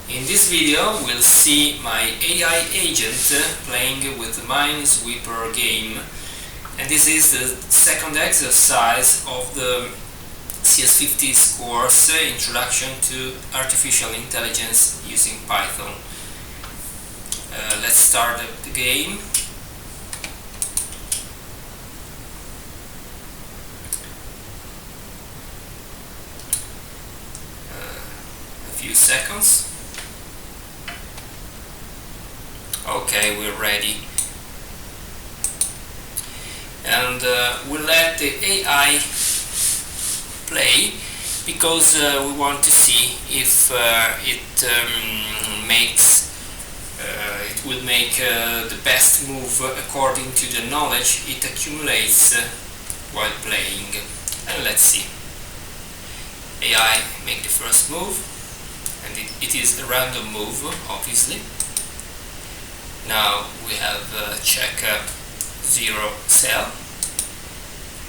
In this video we'll see my AI agent playing with the Minesweeper game, and this is the second exercise of the CS50 course, Introduction to Artificial Intelligence using Python. Let's start the game. A few seconds. Okay, we're ready, and we'll let the AI play because we want to see if it will make the best move according to the knowledge it accumulates while playing. And let's see. AI make the first move, and it is a random move, obviously. Now we have check 0 cell.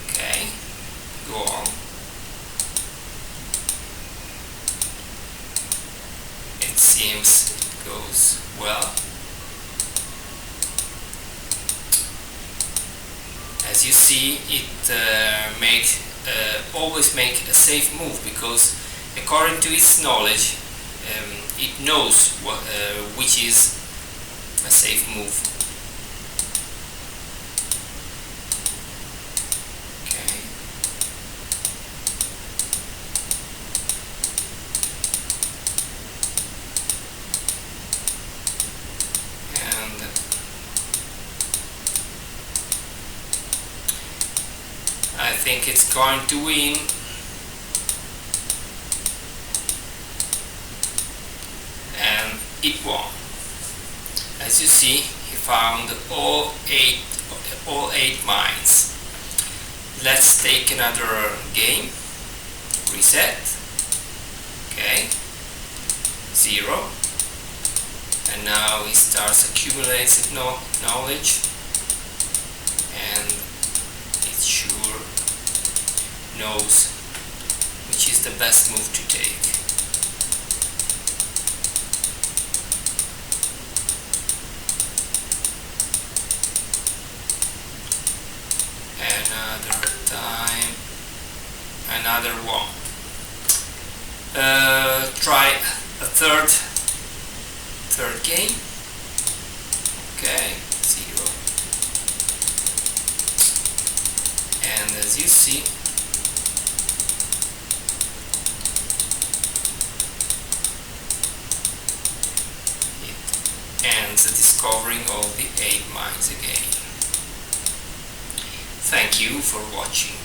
Okay, go on. It seems it goes well. As you see, it always make a safe move because according to its knowledge, it knows which is a safe move. Okay. And I think it's going to win. And it won. As you see, he found all eight mines. Let's take another game. Reset. Okay. 0. And now he starts accumulating knowledge, and it sure knows which is the best move to take. Another time, another one. Try a third game. Okay, 0. And as you see, it ends discovering all the 8 mines again. Thank you for watching.